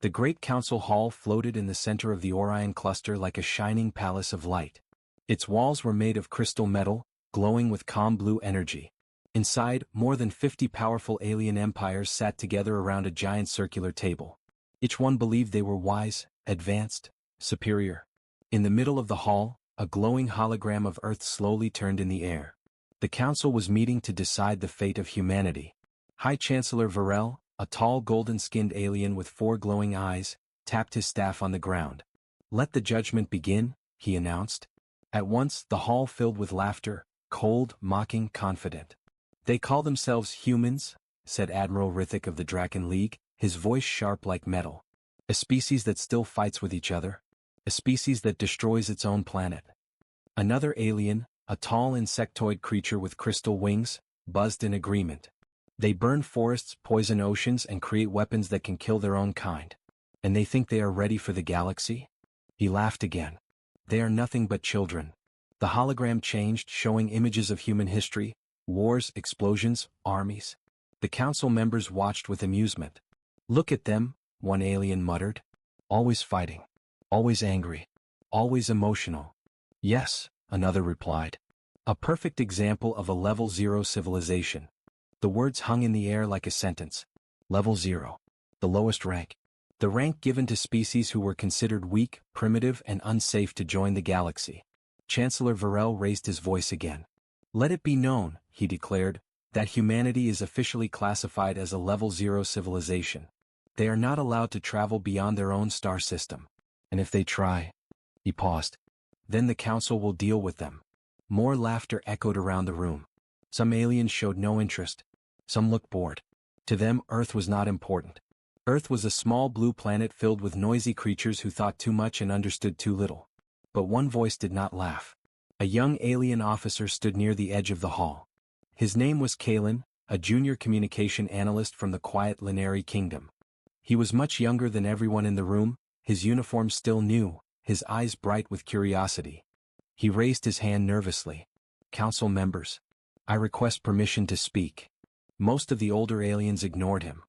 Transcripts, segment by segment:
The Great Council Hall floated in the center of the Orion cluster like a shining palace of light. Its walls were made of crystal metal, glowing with calm blue energy. Inside, more than 50 powerful alien empires sat together around a giant circular table. Each one believed they were wise, advanced, superior. In the middle of the hall, a glowing hologram of Earth slowly turned in the air. The council was meeting to decide the fate of humanity. High Chancellor Varel, a tall golden-skinned alien with 4 glowing eyes, tapped his staff on the ground. "Let the judgment begin," he announced. At once, the hall filled with laughter, cold, mocking, confident. "They call themselves humans," said Admiral Rithik of the Draken League, his voice sharp like metal. "A species that still fights with each other. A species that destroys its own planet." Another alien, a tall insectoid creature with crystal wings, buzzed in agreement. "They burn forests, poison oceans, and create weapons that can kill their own kind. And they think they are ready for the galaxy?" He laughed again. "They are nothing but children." The hologram changed, showing images of human history, wars, explosions, armies. The council members watched with amusement. "Look at them," one alien muttered. "Always fighting. Always angry. Always emotional." "Yes," another replied. "A perfect example of a level 0 civilization." The words hung in the air like a sentence. Level 0. The lowest rank. The rank given to species who were considered weak, primitive, and unsafe to join the galaxy. Chancellor Varel raised his voice again. "Let it be known," he declared, "that humanity is officially classified as a level 0 civilization. They are not allowed to travel beyond their own star system. And if they try—" He paused. "Then the council will deal with them." More laughter echoed around the room. Some aliens showed no interest. Some looked bored. To them, Earth was not important. Earth was a small blue planet filled with noisy creatures who thought too much and understood too little. But one voice did not laugh. A young alien officer stood near the edge of the hall. His name was Kalen, a junior communication analyst from the quiet Linari Kingdom. He was much younger than everyone in the room, his uniform still new, his eyes bright with curiosity. He raised his hand nervously. "Council members, I request permission to speak." Most of the older aliens ignored him.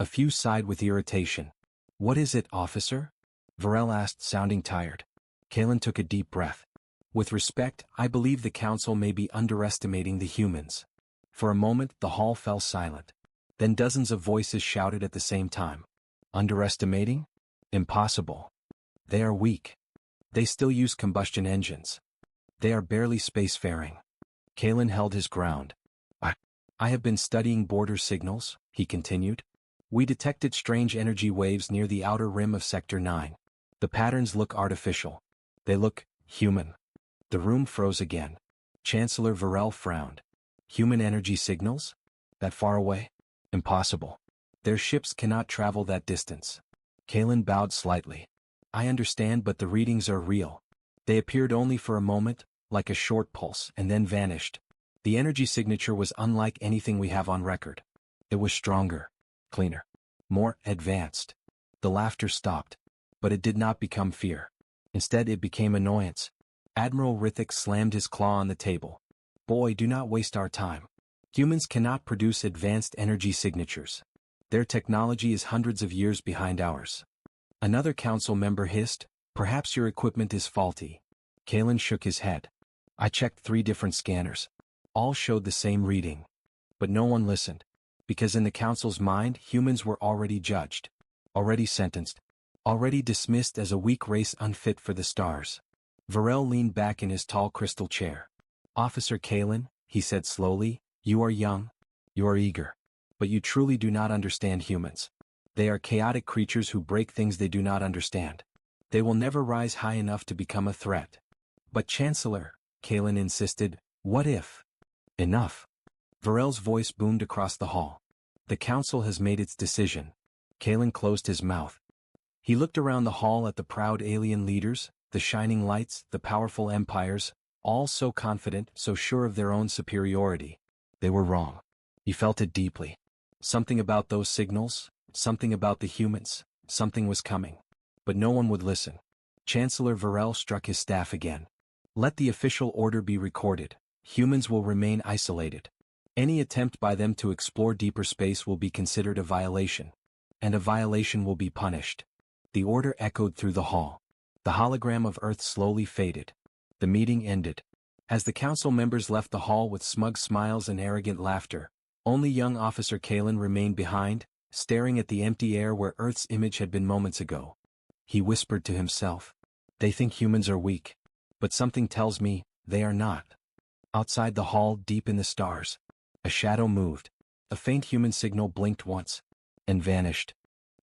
A few sighed with irritation. "What is it, officer?" Varel asked, sounding tired. Kalen took a deep breath. "With respect, I believe the council may be underestimating the humans." For a moment, the hall fell silent. Then dozens of voices shouted at the same time. "Underestimating? Impossible. They are weak. They still use combustion engines. They are barely spacefaring." Kalen held his ground. I have been studying border signals," he continued. "We detected strange energy waves near the outer rim of Sector 9. The patterns look artificial. They look human." The room froze again. Chancellor Varel frowned. "Human energy signals? That far away? Impossible. Their ships cannot travel that distance." Kalen bowed slightly. "I understand, but the readings are real. They appeared only for a moment, like a short pulse, and then vanished. The energy signature was unlike anything we have on record. It was stronger, cleaner, more advanced." The laughter stopped. But it did not become fear. Instead, it became annoyance. Admiral Rithik slammed his claw on the table. "Boy, do not waste our time. Humans cannot produce advanced energy signatures. Their technology is hundreds of years behind ours." Another council member hissed, "Perhaps your equipment is faulty." Kalen shook his head. "I checked 3 different scanners. All showed the same reading." But no one listened. Because in the council's mind, humans were already judged. Already sentenced. Already dismissed as a weak race unfit for the stars. Varel leaned back in his tall crystal chair. "Officer Kalen," he said slowly, "you are young. You are eager. But you truly do not understand humans. They are chaotic creatures who break things they do not understand. They will never rise high enough to become a threat." "But Chancellor," Kalen insisted, "what if—" "Enough." Varel's voice boomed across the hall. "The council has made its decision." Kalen closed his mouth. He looked around the hall at the proud alien leaders, the shining lights, the powerful empires, all so confident, so sure of their own superiority. They were wrong. He felt it deeply. Something about those signals, something about the humans, something was coming. But no one would listen. Chancellor Varel struck his staff again. "Let the official order be recorded. Humans will remain isolated. Any attempt by them to explore deeper space will be considered a violation. And a violation will be punished." The order echoed through the hall. The hologram of Earth slowly faded. The meeting ended. As the council members left the hall with smug smiles and arrogant laughter, only young Officer Kalen remained behind, staring at the empty air where Earth's image had been moments ago. He whispered to himself, "They think humans are weak. But something tells me, they are not." Outside the hall, deep in the stars, a shadow moved. A faint human signal blinked once, and vanished.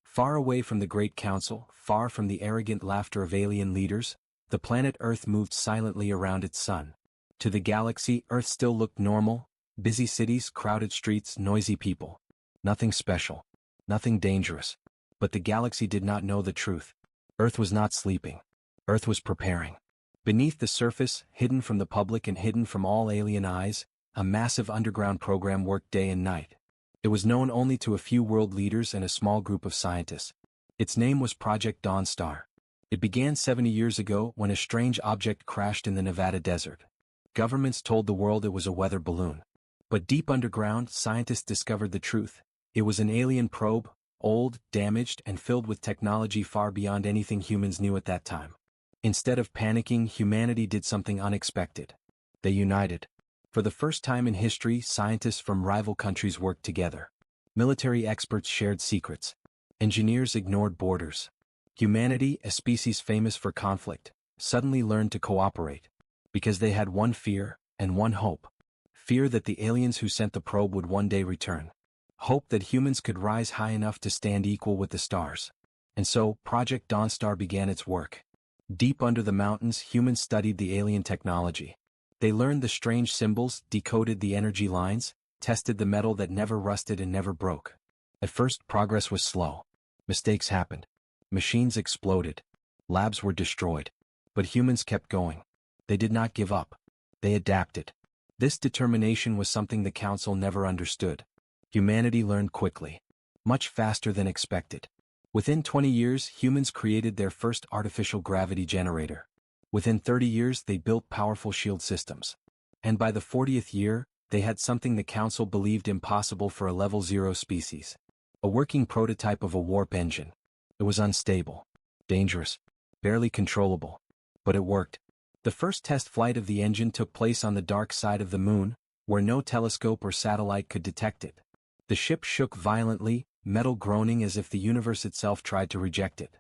Far away from the Great Council, far from the arrogant laughter of alien leaders, the planet Earth moved silently around its sun. To the galaxy, Earth still looked normal: busy cities, crowded streets, noisy people. Nothing special. Nothing dangerous. But the galaxy did not know the truth. Earth was not sleeping. Earth was preparing. Beneath the surface, hidden from the public and hidden from all alien eyes, a massive underground program worked day and night. It was known only to a few world leaders and a small group of scientists. Its name was Project Dawnstar. It began 70 years ago when a strange object crashed in the Nevada desert. Governments told the world it was a weather balloon. But deep underground, scientists discovered the truth. It was an alien probe, old, damaged, and filled with technology far beyond anything humans knew at that time. Instead of panicking, humanity did something unexpected. They united. For the first time in history, scientists from rival countries worked together. Military experts shared secrets. Engineers ignored borders. Humanity, a species famous for conflict, suddenly learned to cooperate. Because they had one fear, and one hope. Fear that the aliens who sent the probe would one day return. Hope that humans could rise high enough to stand equal with the stars. And so, Project Dawnstar began its work. Deep under the mountains, humans studied the alien technology. They learned the strange symbols, decoded the energy lines, tested the metal that never rusted and never broke. At first, progress was slow. Mistakes happened. Machines exploded. Labs were destroyed. But humans kept going. They did not give up. They adapted. This determination was something the Council never understood. Humanity learned quickly. Much faster than expected. Within 20 years, humans created their first artificial gravity generator. Within 30 years, they built powerful shield systems. And by the 40th year, they had something the Council believed impossible for a level 0 species. A working prototype of a warp engine. It was unstable, dangerous, barely controllable. But it worked. The first test flight of the engine took place on the dark side of the moon, where no telescope or satellite could detect it. The ship shook violently, metal groaning as if the universe itself tried to reject it.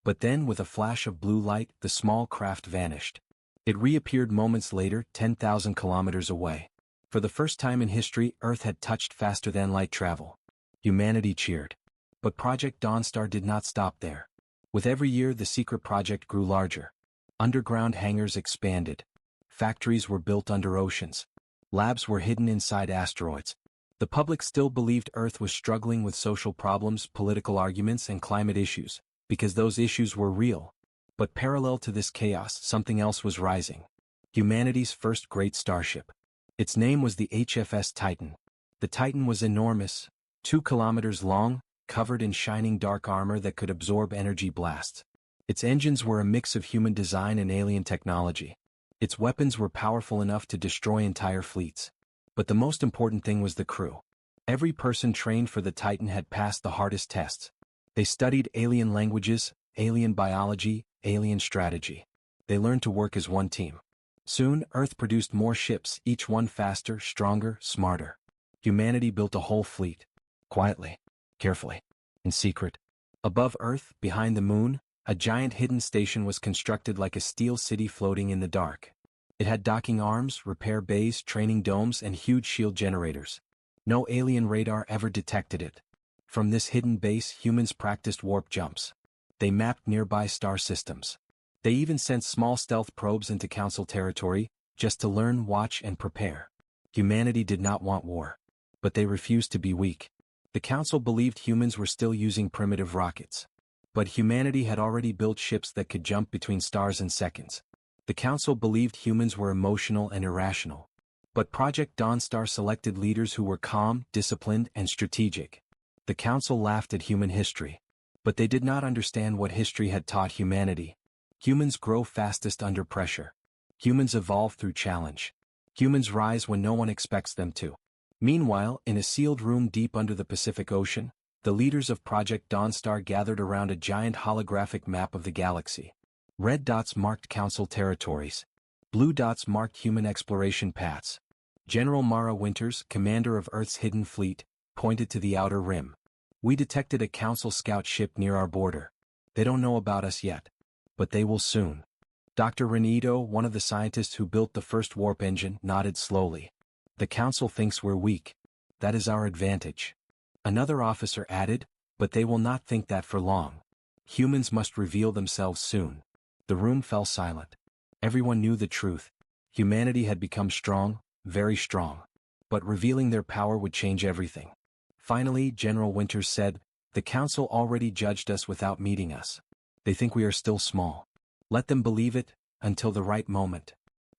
But then, with a flash of blue light, the small craft vanished. It reappeared moments later, 10,000 kilometers away. For the first time in history, Earth had touched faster than light travel. Humanity cheered. But Project Dawnstar did not stop there. With every year, the secret project grew larger. Underground hangars expanded. Factories were built under oceans. Labs were hidden inside asteroids. The public still believed Earth was struggling with social problems, political arguments, and climate issues, because those issues were real. But parallel to this chaos, something else was rising. Humanity's first great starship. Its name was the HFS Titan. The Titan was enormous, 2 kilometers long, covered in shining dark armor that could absorb energy blasts. Its engines were a mix of human design and alien technology. Its weapons were powerful enough to destroy entire fleets. But the most important thing was the crew. Every person trained for the Titan had passed the hardest tests. They studied alien languages, alien biology, alien strategy. They learned to work as one team. Soon, Earth produced more ships, each one faster, stronger, smarter. Humanity built a whole fleet. Quietly, carefully, in secret. Above Earth, behind the moon, a giant hidden station was constructed like a steel city floating in the dark. It had docking arms, repair bays, training domes, and huge shield generators. No alien radar ever detected it. From this hidden base, humans practiced warp jumps. They mapped nearby star systems. They even sent small stealth probes into Council territory, just to learn, watch, and prepare. Humanity did not want war. But they refused to be weak. The Council believed humans were still using primitive rockets. But humanity had already built ships that could jump between stars in seconds. The Council believed humans were emotional and irrational. But Project Dawnstar selected leaders who were calm, disciplined, and strategic. The Council laughed at human history. But they did not understand what history had taught humanity. Humans grow fastest under pressure. Humans evolve through challenge. Humans rise when no one expects them to. Meanwhile, in a sealed room deep under the Pacific Ocean, The leaders of Project Dawnstar gathered around a giant holographic map of the galaxy. Red dots marked Council territories. Blue dots marked human exploration paths. General Mara Winters, commander of Earth's hidden fleet, pointed to the outer rim. We detected a Council scout ship near our border. They don't know about us yet, but they will soon. Dr. Renito, one of the scientists who built the first warp engine, nodded slowly. The Council thinks we're weak. That is our advantage. Another officer added, but they will not think that for long. Humans must reveal themselves soon. The room fell silent. Everyone knew the truth. Humanity had become strong, very strong. But revealing their power would change everything. Finally, General Winters said, "The Council already judged us without meeting us. They think we are still small. Let them believe it, until the right moment."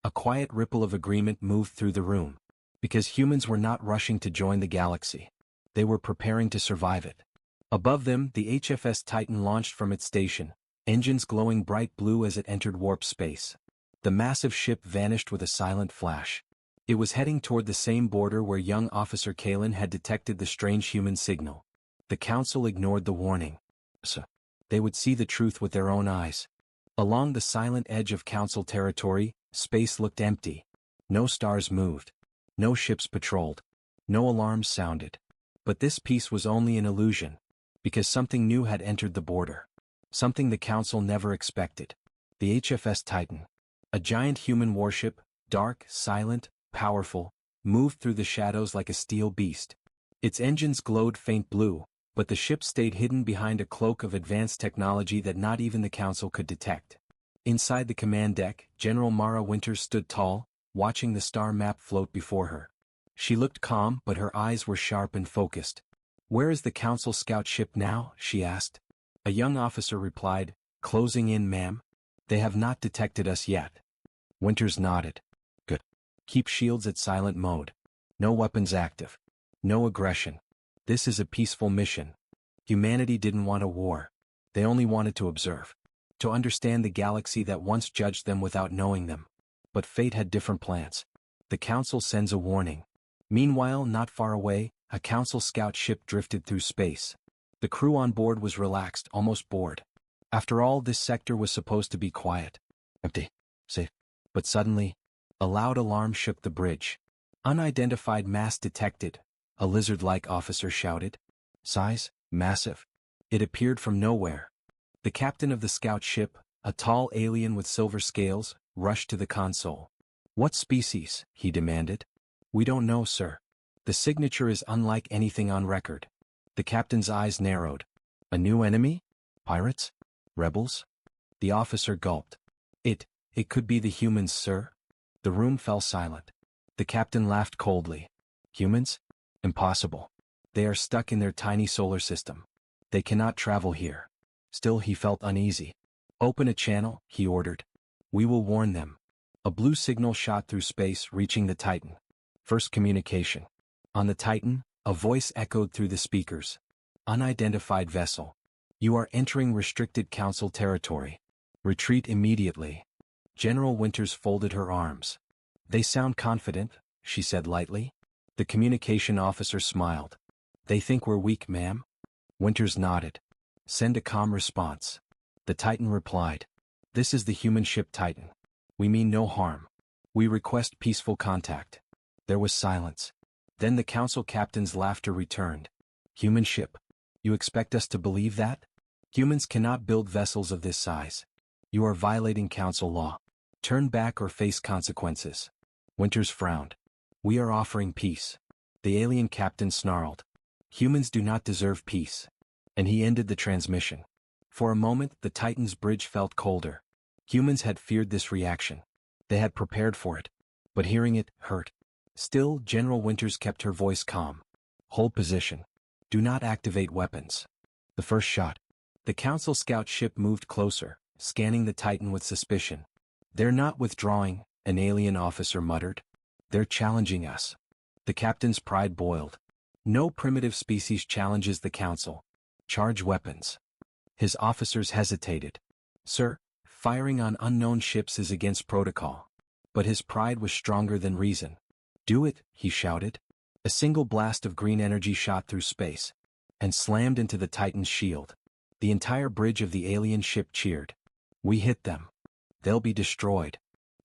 A quiet ripple of agreement moved through the room. Because humans were not rushing to join the galaxy. They were preparing to survive it. Above them, the HFS Titan launched from its station, engines glowing bright blue as it entered warp space. The massive ship vanished with a silent flash. It was heading toward the same border where young Officer Kalen had detected the strange human signal. The Council ignored the warning. So, they would see the truth with their own eyes. Along the silent edge of Council territory, space looked empty. No stars moved. No ships patrolled. No alarms sounded. But this peace was only an illusion. Because something new had entered the border. Something the Council never expected. The HFS Titan. A giant human warship, dark, silent, powerful, moved through the shadows like a steel beast. Its engines glowed faint blue, but the ship stayed hidden behind a cloak of advanced technology that not even the Council could detect. Inside the command deck, General Mara Winters stood tall, watching the star map float before her. She looked calm, but her eyes were sharp and focused. "Where is the Council scout ship now?" she asked. A young officer replied, "Closing in, ma'am. They have not detected us yet." Winters nodded. "Good. Keep shields at silent mode. No weapons active. No aggression. This is a peaceful mission. Humanity didn't want a war. They only wanted to observe. To understand the galaxy that once judged them without knowing them. But fate had different plans. The Council sends a warning. Meanwhile, not far away, a Council scout ship drifted through space. The crew on board was relaxed, almost bored. After all, this sector was supposed to be quiet. Empty. Safe. But suddenly, a loud alarm shook the bridge. "Unidentified mass detected," a lizard-like officer shouted. Size? Massive. It appeared from nowhere. The captain of the scout ship, a tall alien with silver scales, rushed to the console. "What species?" he demanded. "We don't know, sir. The signature is unlike anything on record." The captain's eyes narrowed. "A new enemy? Pirates? Rebels?" The officer gulped. It could be the humans, sir." The room fell silent. The captain laughed coldly. "Humans? Impossible. They are stuck in their tiny solar system. They cannot travel here." Still he felt uneasy. "Open a channel," he ordered. "We will warn them." A blue signal shot through space, reaching the Titan. First communication. On the Titan, a voice echoed through the speakers. "Unidentified vessel. You are entering restricted Council territory. Retreat immediately." General Winters folded her arms. "They sound confident," she said lightly. The communication officer smiled. "They think we're weak, ma'am." Winters nodded. "Send a calm response." The Titan replied. "This is the human ship Titan. We mean no harm. We request peaceful contact." There was silence. Then the Council captain's laughter returned. "Human ship. You expect us to believe that? Humans cannot build vessels of this size. You are violating Council law. Turn back or face consequences." Winters frowned. "We are offering peace." The alien captain snarled. "Humans do not deserve peace." And he ended the transmission. For a moment, the Titan's bridge felt colder. Humans had feared this reaction. They had prepared for it. But hearing it hurt. Still, General Winters kept her voice calm. "Hold position. Do not activate weapons." The first shot. The Council scout ship moved closer, scanning the Titan with suspicion. "They're not withdrawing," an alien officer muttered. "They're challenging us." The captain's pride boiled. No primitive species challenges the Council. Charge weapons. His officers hesitated. "Sir, firing on unknown ships is against protocol." But his pride was stronger than reason. "Do it," he shouted. A single blast of green energy shot through space. and slammed into the Titan's shield. The entire bridge of the alien ship cheered. We hit them. They'll be destroyed.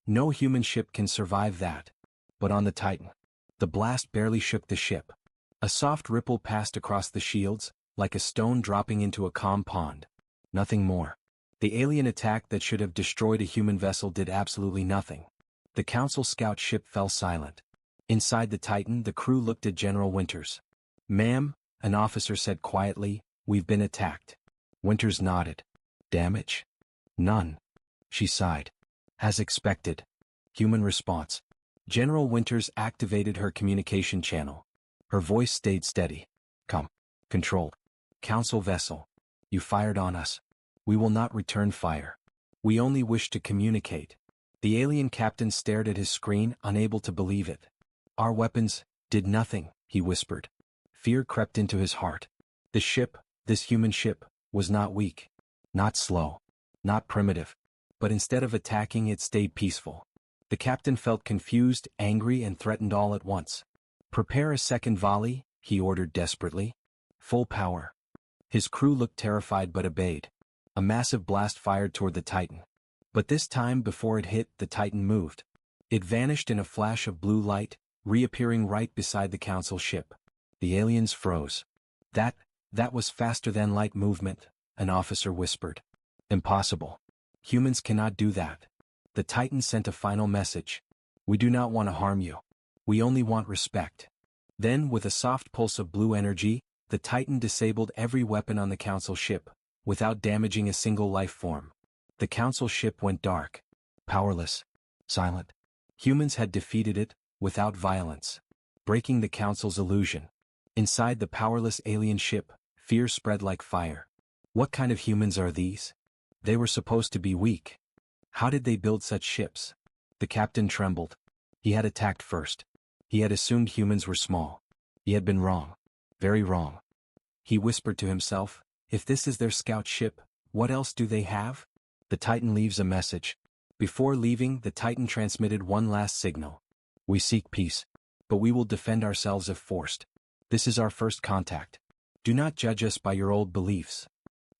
No human ship can survive that. But on the Titan, the blast barely shook the ship. A soft ripple passed across the shields, like a stone dropping into a calm pond. Nothing more. The alien attack that should have destroyed a human vessel did absolutely nothing. The Council scout ship fell silent. Inside the Titan, the crew looked at General Winters. "Ma'am," an officer said quietly, "we've been attacked." Winters nodded. "Damage?" "None." She sighed. "As expected." Human response. General Winters activated her communication channel. Her voice stayed steady. "Come. Control. Council vessel. You fired on us. We will not return fire. We only wish to communicate." The alien captain stared at his screen, unable to believe it. "Our weapons did nothing," he whispered. Fear crept into his heart. The ship, this human ship, was not weak, not slow, not primitive. But instead of attacking, it stayed peaceful. The captain felt confused, angry, and threatened all at once. "Prepare a second volley," he ordered desperately. "Full power." His crew looked terrified but obeyed. A massive blast fired toward the Titan. But this time, before it hit, the Titan moved. It vanished in a flash of blue light, reappearing right beside the Council ship. The aliens froze. That was faster than light movement," an officer whispered. "Impossible. Humans cannot do that." The Titan sent a final message. "We do not want to harm you. We only want respect." Then, with a soft pulse of blue energy, the Titan disabled every weapon on the Council ship, without damaging a single life form. The Council ship went dark. Powerless. Silent. Humans had defeated it, without violence. Breaking the Council's illusion. Inside the powerless alien ship, fear spread like fire. What kind of humans are these? They were supposed to be weak. How did they build such ships? The captain trembled. He had attacked first. He had assumed humans were small. He had been wrong. Very wrong. He whispered to himself, "If this is their scout ship, what else do they have?" The Titan leaves a message. Before leaving, the Titan transmitted one last signal. "We seek peace, but we will defend ourselves if forced. This is our first contact. Do not judge us by your old beliefs."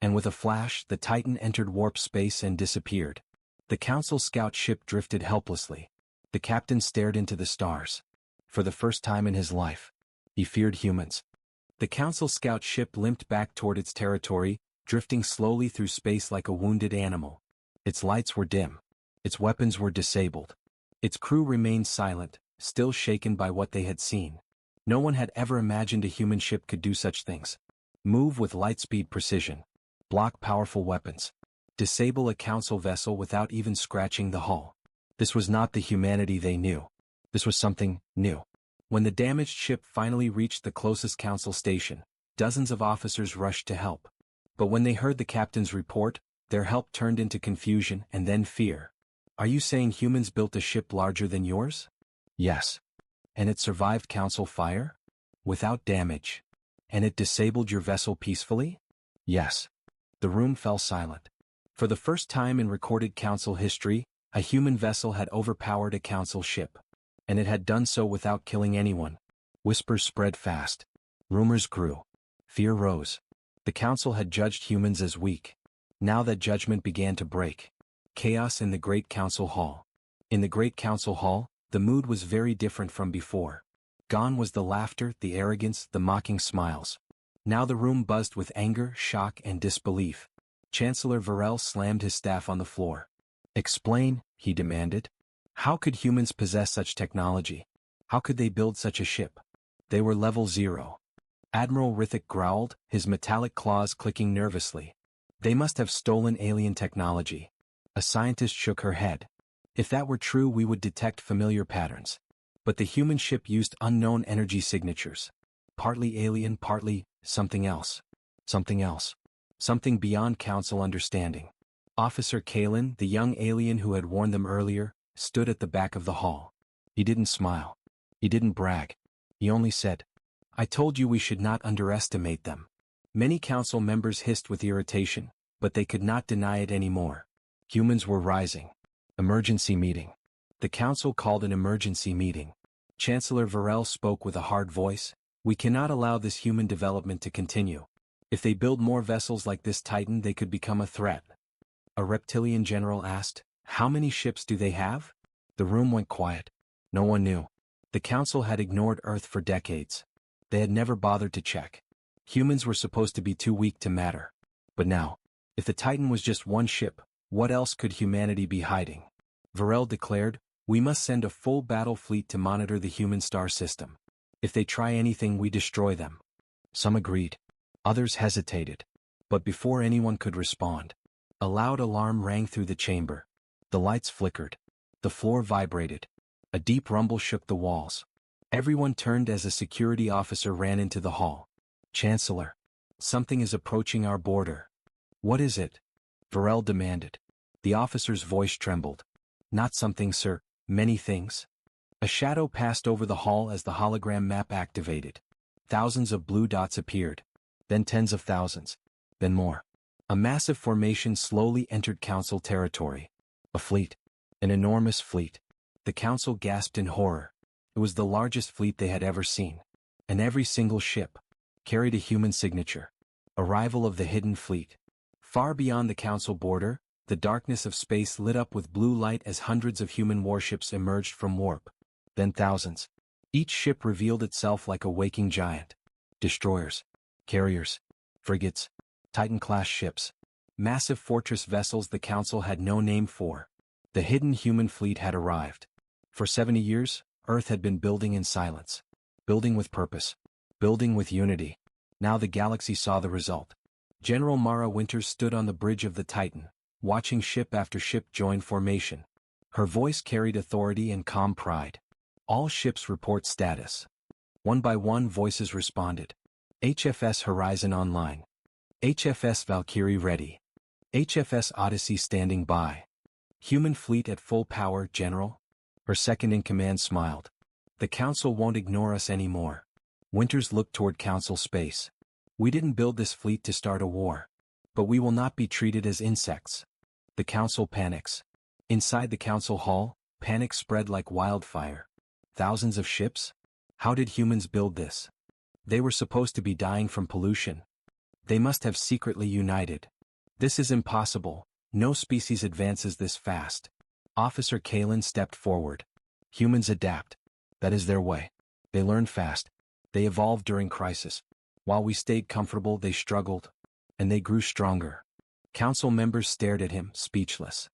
And with a flash, the Titan entered warp space and disappeared. The Council scout ship drifted helplessly. The captain stared into the stars. For the first time in his life, he feared humans. The Council scout ship limped back toward its territory, drifting slowly through space like a wounded animal. Its lights were dim. Its weapons were disabled. Its crew remained silent, still shaken by what they had seen. No one had ever imagined a human ship could do such things. Move with lightspeed precision. Block powerful weapons. Disable a Council vessel without even scratching the hull. This was not the humanity they knew. This was something new. When the damaged ship finally reached the closest Council station, dozens of officers rushed to help. But when they heard the captain's report, their help turned into confusion and then fear. "Are you saying humans built a ship larger than yours?" "Yes." "And it survived Council fire?" "Without damage." "And it disabled your vessel peacefully?" "Yes." The room fell silent. For the first time in recorded Council history, a human vessel had overpowered a Council ship. And it had done so without killing anyone. Whispers spread fast. Rumors grew. Fear rose. The Council had judged humans as weak. Now that judgment began to break. Chaos in the Great Council Hall. In the Great Council Hall, the mood was very different from before. Gone was the laughter, the arrogance, the mocking smiles. Now the room buzzed with anger, shock, and disbelief. Chancellor Varel slammed his staff on the floor. "Explain," he demanded. "How could humans possess such technology? How could they build such a ship? They were level 0. Admiral Rithik growled, his metallic claws clicking nervously. "They must have stolen alien technology." A scientist shook her head. "If that were true, we would detect familiar patterns. But the human ship used unknown energy signatures. Partly alien, partly something else. Something else. Something beyond Council understanding." Officer Kalen, the young alien who had warned them earlier, stood at the back of the hall. He didn't smile. He didn't brag. He only said, "I told you we should not underestimate them." Many Council members hissed with irritation, but they could not deny it anymore. Humans were rising. Emergency meeting. The Council called an emergency meeting. Chancellor Varel spoke with a hard voice. "We cannot allow this human development to continue. If they build more vessels like this Titan, they could become a threat. A reptilian general asked, "How many ships do they have?" The room went quiet. No one knew. The council had ignored Earth for decades. They had never bothered to check. Humans were supposed to be too weak to matter. But now, if the Titan was just one ship, what else could humanity be hiding? Varel declared, "We must send a full battle fleet to monitor the human star system. If they try anything, we destroy them." Some agreed. Others hesitated. But before anyone could respond, a loud alarm rang through the chamber. The lights flickered. The floor vibrated. A deep rumble shook the walls. Everyone turned as a security officer ran into the hall. "Chancellor, something is approaching our border." "What is it?" Varel demanded. The officer's voice trembled. "Not something, sir, many things." A shadow passed over the hall as the hologram map activated. Thousands of blue dots appeared. Then tens of thousands. Then more. A massive formation slowly entered council territory. A fleet. An enormous fleet. The council gasped in horror. It was the largest fleet they had ever seen. And every single ship carried a human signature. Arrival of the hidden fleet. Far beyond the council border, the darkness of space lit up with blue light as hundreds of human warships emerged from warp. Then thousands. Each ship revealed itself like a waking giant. Destroyers. Carriers. Frigates. Titan-class ships. Massive fortress vessels the council had no name for. The hidden human fleet had arrived. For 70 years, Earth had been building in silence. Building with purpose. Building with unity. Now the galaxy saw the result. General Mara Winters stood on the bridge of the Titan, watching ship after ship join formation. Her voice carried authority and calm pride. "All ships report status." One by one voices responded. "HFS Horizon online. HFS Valkyrie ready. HFS Odyssey standing by. Human fleet at full power, General." Her second-in-command smiled. "The Council won't ignore us anymore." Winters looked toward Council space. "We didn't build this fleet to start a war. But we will not be treated as insects." The Council panics. Inside the Council hall, panic spread like wildfire. Thousands of ships? How did humans build this? They were supposed to be dying from pollution. They must have secretly united. This is impossible. No species advances this fast. Officer Kalen stepped forward. "Humans adapt. That is their way. They learn fast. They evolved during crisis. While we stayed comfortable, they struggled. And they grew stronger." Council members stared at him, speechless.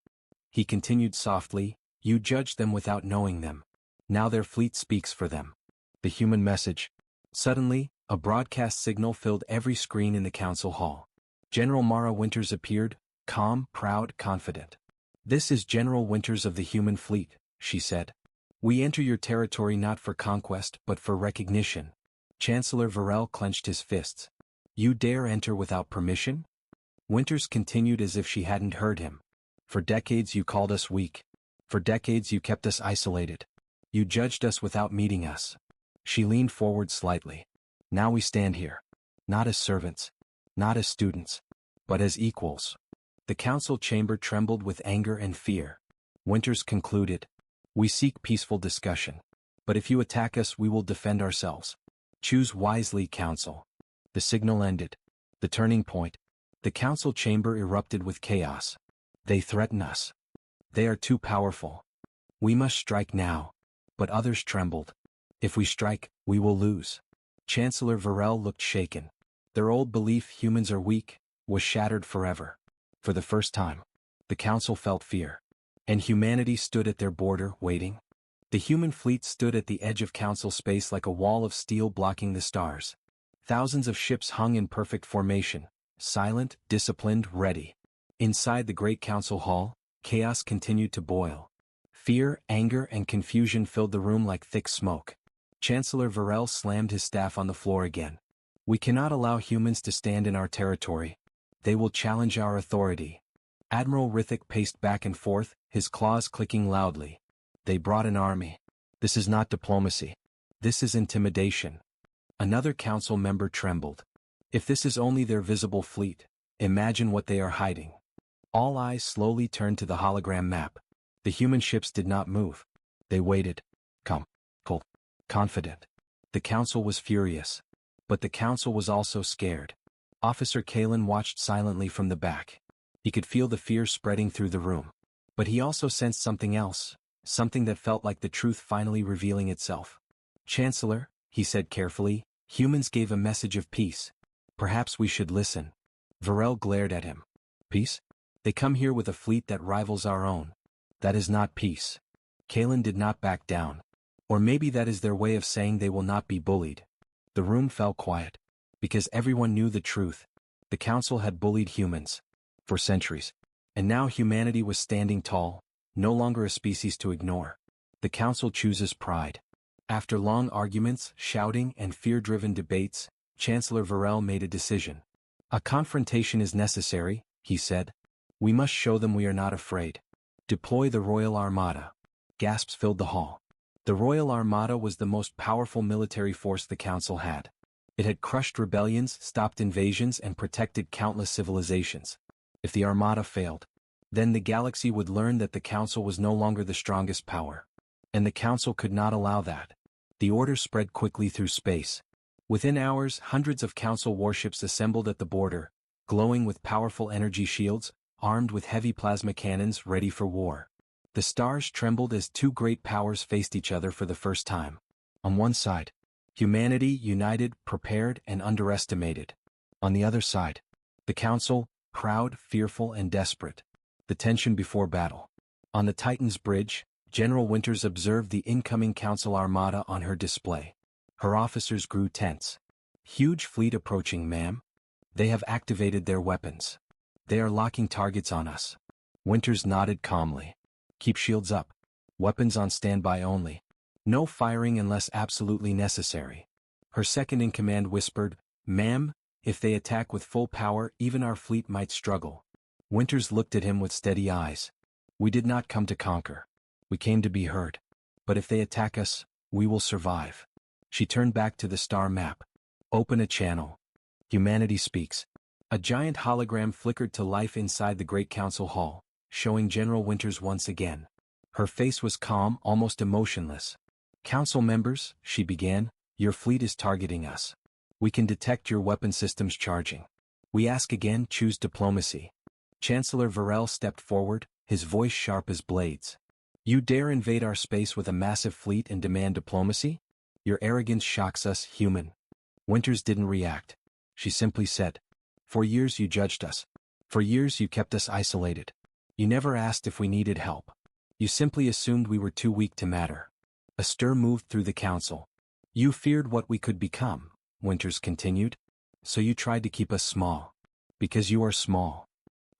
He continued softly, "You judged them without knowing them. Now their fleet speaks for them." The human message. Suddenly, a broadcast signal filled every screen in the council hall. General Mara Winters appeared, calm, proud, confident. "This is General Winters of the human fleet," she said. "We enter your territory not for conquest but for recognition." Chancellor Varel clenched his fists. "You dare enter without permission?" Winters continued as if she hadn't heard him. "For decades you called us weak. For decades you kept us isolated. You judged us without meeting us." She leaned forward slightly. "Now we stand here. Not as servants. Not as students. But as equals." The council chamber trembled with anger and fear. Winters concluded, "We seek peaceful discussion. But if you attack us, we will defend ourselves. Choose wisely, Council." The signal ended. The turning point. The council chamber erupted with chaos. "They threaten us. They are too powerful. We must strike now." But others trembled. "If we strike, we will lose." Chancellor Varel looked shaken. Their old belief humans are weak was shattered forever. For the first time, the council felt fear. And humanity stood at their border, waiting. The human fleet stood at the edge of council space like a wall of steel blocking the stars. Thousands of ships hung in perfect formation, silent, disciplined, ready. Inside the great council hall, chaos continued to boil. Fear, anger, and confusion filled the room like thick smoke. Chancellor Varel slammed his staff on the floor again. "We cannot allow humans to stand in our territory. They will challenge our authority." Admiral Rithik paced back and forth, his claws clicking loudly. "They brought an army. This is not diplomacy. This is intimidation." Another council member trembled. "If this is only their visible fleet, imagine what they are hiding." All eyes slowly turned to the hologram map. The human ships did not move. They waited. Cold. Confident. The council was furious. But the council was also scared. Officer Kalen watched silently from the back. He could feel the fear spreading through the room. But he also sensed something else, something that felt like the truth finally revealing itself. "Chancellor," he said carefully, "humans gave a message of peace. Perhaps we should listen." Varel glared at him. "Peace? They come here with a fleet that rivals our own. That is not peace." Kalen did not back down. "Or maybe that is their way of saying they will not be bullied." The room fell quiet. Because everyone knew the truth. The council had bullied humans. For centuries. And now humanity was standing tall, no longer a species to ignore. The council chooses pride. After long arguments, shouting, and fear-driven debates, Chancellor Varel made a decision. "A confrontation is necessary," he said. "We must show them we are not afraid. Deploy the Royal Armada." Gasps filled the hall. The Royal Armada was the most powerful military force the council had. It had crushed rebellions, stopped invasions, and protected countless civilizations. If the Armada failed, then the galaxy would learn that the Council was no longer the strongest power. And the Council could not allow that. The order spread quickly through space. Within hours, hundreds of Council warships assembled at the border, glowing with powerful energy shields, armed with heavy plasma cannons ready for war. The stars trembled as two great powers faced each other for the first time. On one side, humanity united, prepared, and underestimated. On the other side, the Council, proud, fearful, and desperate. The tension before battle. On the Titan's bridge, General Winters observed the incoming Council Armada on her display. Her officers grew tense. "Huge fleet approaching, ma'am. They have activated their weapons. They are locking targets on us." Winters nodded calmly. "Keep shields up. Weapons on standby only. No firing unless absolutely necessary." Her second-in-command whispered, "Ma'am, if they attack with full power, even our fleet might struggle." Winters looked at him with steady eyes. "We did not come to conquer. We came to be heard. But if they attack us, we will survive." She turned back to the star map. "Open a channel. Humanity speaks." A giant hologram flickered to life inside the Great Council Hall, showing General Winters once again. Her face was calm, almost emotionless. "Council members," she began, "your fleet is targeting us. We can detect your weapon systems charging. We ask again, choose diplomacy." Chancellor Varel stepped forward, his voice sharp as blades. "You dare invade our space with a massive fleet and demand diplomacy? Your arrogance shocks us, human." Winters didn't react. She simply said, "For years you judged us. For years you kept us isolated. You never asked if we needed help. You simply assumed we were too weak to matter." A stir moved through the council. "You feared what we could become," Winters continued. "So you tried to keep us small. Because you are small."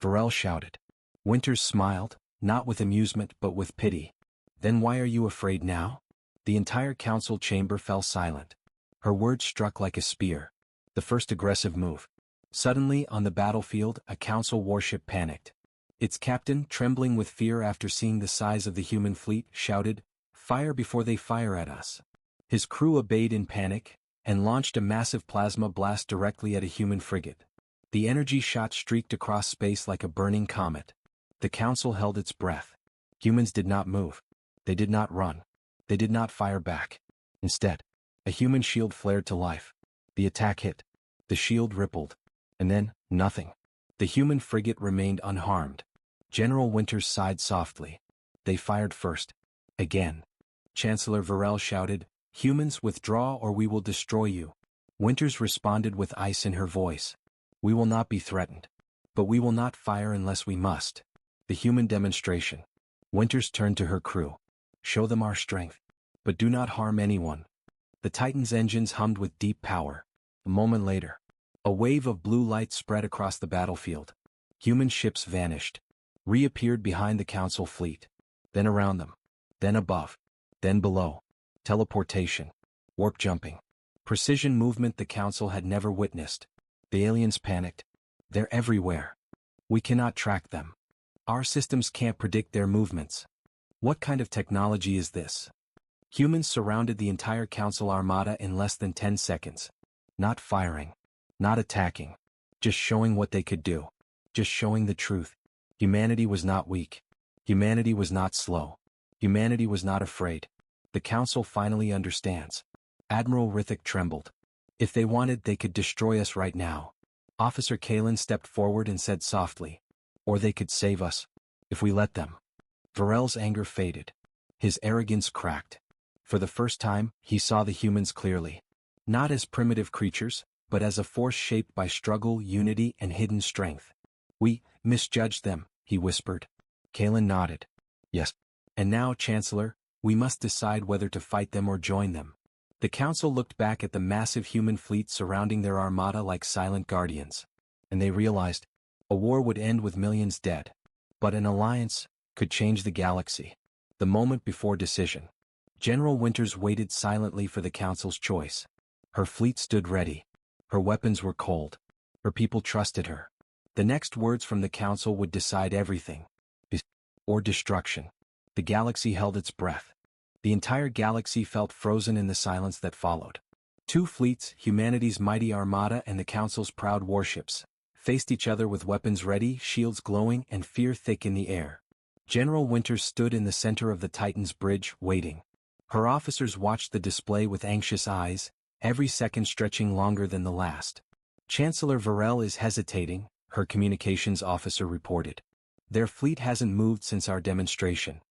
Varel shouted. Winters smiled, not with amusement but with pity. "Then why are you afraid now?" The entire council chamber fell silent. Her words struck like a spear. The first aggressive move. Suddenly, on the battlefield, a council warship panicked. Its captain, trembling with fear after seeing the size of the human fleet, shouted, "Fire before they fire at us." His crew obeyed in panic, and launched a massive plasma blast directly at a human frigate. The energy shot streaked across space like a burning comet. The council held its breath. Humans did not move. They did not run. They did not fire back. Instead, a human shield flared to life. The attack hit. The shield rippled. And then, nothing. The human frigate remained unharmed. General Winters sighed softly. "They fired first. Again." Chancellor Varel shouted, "Humans, withdraw or we will destroy you." Winters responded with ice in her voice. "We will not be threatened. But we will not fire unless we must." The human demonstration. Winters turned to her crew. "Show them our strength. But do not harm anyone." The Titan's engines hummed with deep power. A moment later, a wave of blue light spread across the battlefield. Human ships vanished. Reappeared behind the council fleet. Then around them. Then above. Then below. Teleportation. Warp jumping. Precision movement the council had never witnessed. The aliens panicked. "They're everywhere. We cannot track them. Our systems can't predict their movements. What kind of technology is this?" Humans surrounded the entire council armada in less than 10 seconds. Not firing. Not attacking. Just showing what they could do. Just showing the truth. Humanity was not weak. Humanity was not slow. Humanity was not afraid. The council finally understands. Admiral Rithik trembled. "If they wanted, they could destroy us right now. Officer Kalen stepped forward and said softly. Or they could save us. If we let them. Varel's anger faded. His arrogance cracked. For the first time, he saw the humans clearly. Not as primitive creatures, but as a force shaped by struggle, unity, and hidden strength. We misjudged them, he whispered. Kalen nodded. Yes. And now, Chancellor, we must decide whether to fight them or join them. The council looked back at the massive human fleet surrounding their armada like silent guardians. And they realized, a war would end with millions dead. But an alliance could change the galaxy. The moment before decision. General Winters waited silently for the council's choice. Her fleet stood ready. Her weapons were cold. Her people trusted her. The next words from the council would decide everything. Peace or destruction. The galaxy held its breath. The entire galaxy felt frozen in the silence that followed. Two fleets, humanity's mighty armada and the council's proud warships, faced each other with weapons ready, shields glowing, and fear thick in the air. General Winters stood in the center of the Titan's bridge, waiting. Her officers watched the display with anxious eyes, every second stretching longer than the last. Chancellor Varel is hesitating, her communications officer reported. Their fleet hasn't moved since our demonstration.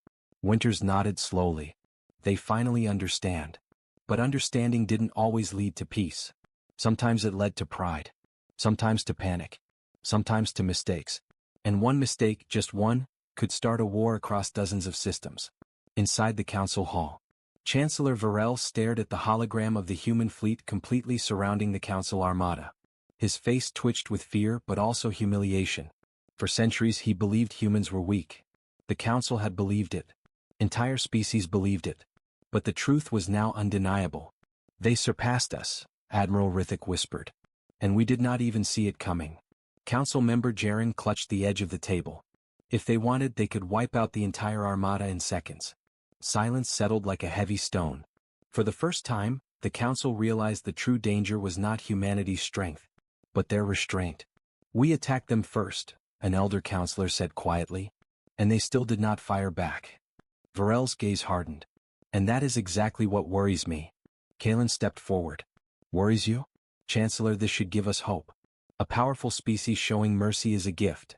Winters nodded slowly. They finally understand. But understanding didn't always lead to peace. Sometimes it led to pride. Sometimes to panic. Sometimes to mistakes. And one mistake, just one, could start a war across dozens of systems. Inside the council hall, Chancellor Varel stared at the hologram of the human fleet completely surrounding the council armada. His face twitched with fear but also humiliation. For centuries he believed humans were weak. The council had believed it. Entire species believed it. But the truth was now undeniable. They surpassed us, Admiral Rithik whispered. And we did not even see it coming. Council member Jaren clutched the edge of the table. If they wanted, they could wipe out the entire armada in seconds. Silence settled like a heavy stone. For the first time, the council realized the true danger was not humanity's strength, but their restraint. We attacked them first, an elder counselor said quietly. And they still did not fire back. Varel's gaze hardened. And that is exactly what worries me. Kalen stepped forward. Worries you? Chancellor, this should give us hope. A powerful species showing mercy is a gift.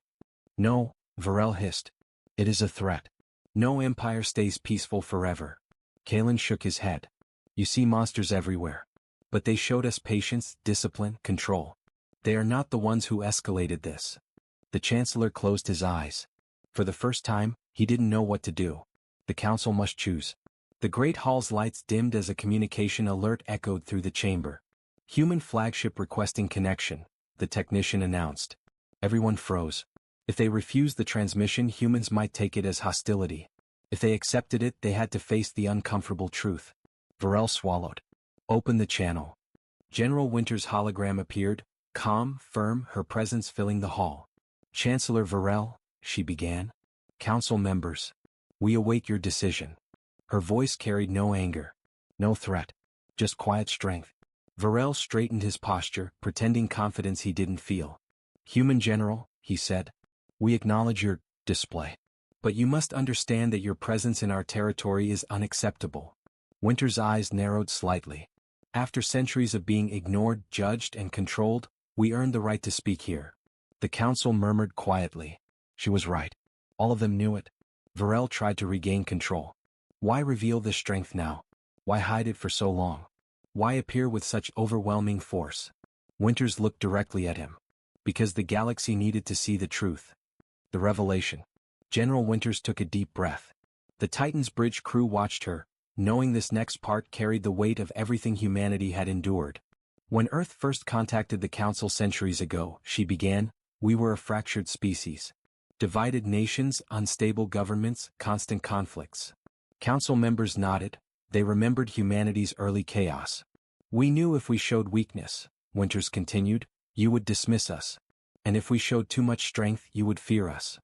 No, Varel hissed. It is a threat. No empire stays peaceful forever. Kalen shook his head. You see monsters everywhere. But they showed us patience, discipline, control. They are not the ones who escalated this. The Chancellor closed his eyes. For the first time, he didn't know what to do. The council must choose. The great hall's lights dimmed as a communication alert echoed through the chamber. Human flagship requesting connection, the technician announced. Everyone froze. If they refused the transmission, humans might take it as hostility. If they accepted it, they had to face the uncomfortable truth. Varel swallowed. Open the channel. General Winters' hologram appeared, calm, firm, her presence filling the hall. Chancellor Varel, she began. Council members. We await your decision. Her voice carried no anger. No threat. Just quiet strength. Varel straightened his posture, pretending confidence he didn't feel. Human General, he said. We acknowledge your display. But you must understand that your presence in our territory is unacceptable. Winter's eyes narrowed slightly. After centuries of being ignored, judged, and controlled, we earned the right to speak here. The council murmured quietly. She was right. All of them knew it. Varel tried to regain control. Why reveal this strength now? Why hide it for so long? Why appear with such overwhelming force? Winters looked directly at him. Because the galaxy needed to see the truth. The revelation. General Winters took a deep breath. The Titan's bridge crew watched her, knowing this next part carried the weight of everything humanity had endured. When Earth first contacted the Council centuries ago, she began, we were a fractured species. Divided nations, unstable governments, constant conflicts. Council members nodded. They remembered humanity's early chaos. We knew if we showed weakness, Winters continued, you would dismiss us. And if we showed too much strength, you would fear us.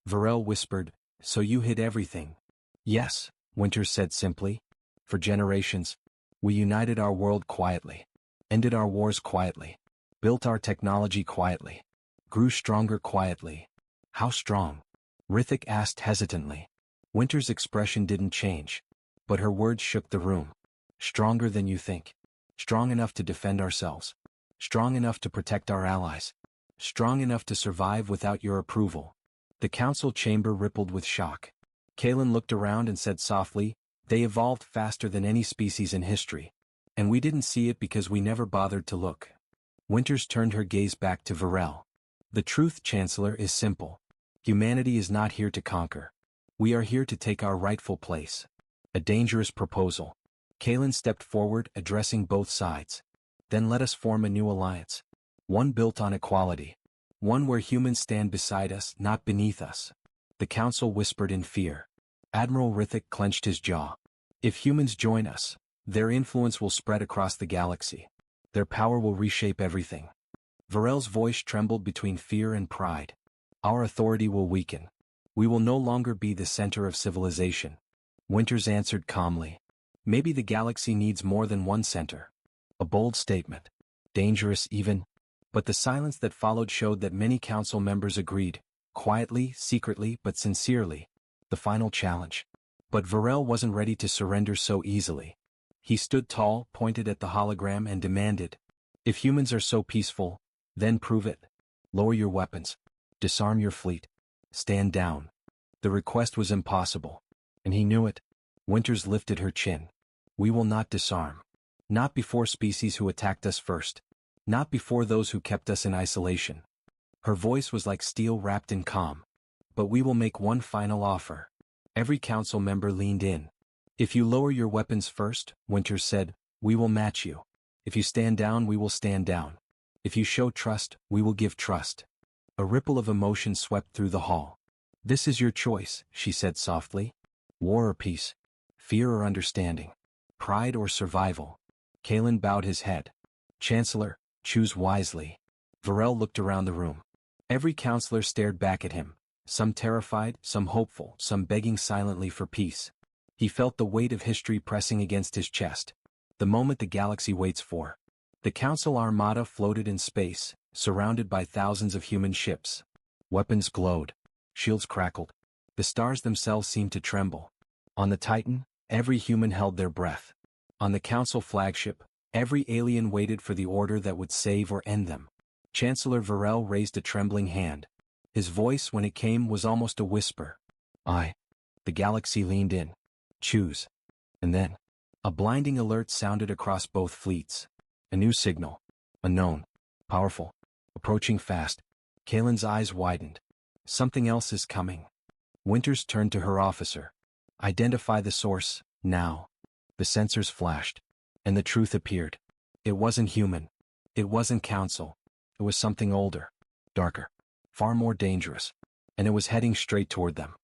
Varel whispered, so you hid everything. Yes, Winters said simply. For generations, we united our world quietly. Ended our wars quietly. Built our technology quietly. Grew stronger quietly. How strong? Rithik asked hesitantly. Winter's expression didn't change. But her words shook the room. Stronger than you think. Strong enough to defend ourselves. Strong enough to protect our allies. strong enough to survive without your approval. The council chamber rippled with shock. Kalen looked around and said softly, "They evolved faster than any species in history. And we didn't see it because we never bothered to look." Winters turned her gaze back to Varel. "The truth, Chancellor, is simple. Humanity is not here to conquer. We are here to take our rightful place." A dangerous proposal. Kalen stepped forward, addressing both sides. "Then let us form a new alliance. One built on equality. One where humans stand beside us, not beneath us." The council whispered in fear. Admiral Rithik clenched his jaw. "If humans join us, their influence will spread across the galaxy. Their power will reshape everything." Varel's voice trembled between fear and pride. "Our authority will weaken. We will no longer be the center of civilization." Winters answered calmly. "Maybe the galaxy needs more than one center." A bold statement. Dangerous even. But the silence that followed showed that many council members agreed, quietly, secretly, but sincerely. The final challenge. But Varel wasn't ready to surrender so easily. He stood tall, pointed at the hologram and demanded, "If humans are so peaceful, then prove it. Lower your weapons. Disarm your fleet. Stand down." The request was impossible. And he knew it. Winters lifted her chin. "We will not disarm. Not before species who attacked us first. Not before those who kept us in isolation." Her voice was like steel wrapped in calm. "But we will make one final offer." Every council member leaned in. "If you lower your weapons first," Winters said, "we will match you. If you stand down, we will stand down. If you show trust, we will give trust." A ripple of emotion swept through the hall. "This is your choice," she said softly. "War or peace? Fear or understanding? Pride or survival?" Kalen bowed his head. "Chancellor, choose wisely." Varel looked around the room. Every counselor stared back at him, some terrified, some hopeful, some begging silently for peace. He felt the weight of history pressing against his chest. The moment the galaxy waits for. The council armada floated in space, surrounded by thousands of human ships. Weapons glowed. Shields crackled. The stars themselves seemed to tremble. On the Titan, every human held their breath. On the council flagship, every alien waited for the order that would save or end them. Chancellor Varel raised a trembling hand. His voice, when it came, was almost a whisper. "I." The galaxy leaned in. "Choose." And then, a blinding alert sounded across both fleets. A new signal. Unknown. Powerful. Approaching fast. Kalen's eyes widened. "Something else is coming." Winters turned to her officer. "Identify the source, now." The sensors flashed. And the truth appeared. It wasn't human. It wasn't council. It was something older. Darker. Far more dangerous. And it was heading straight toward them.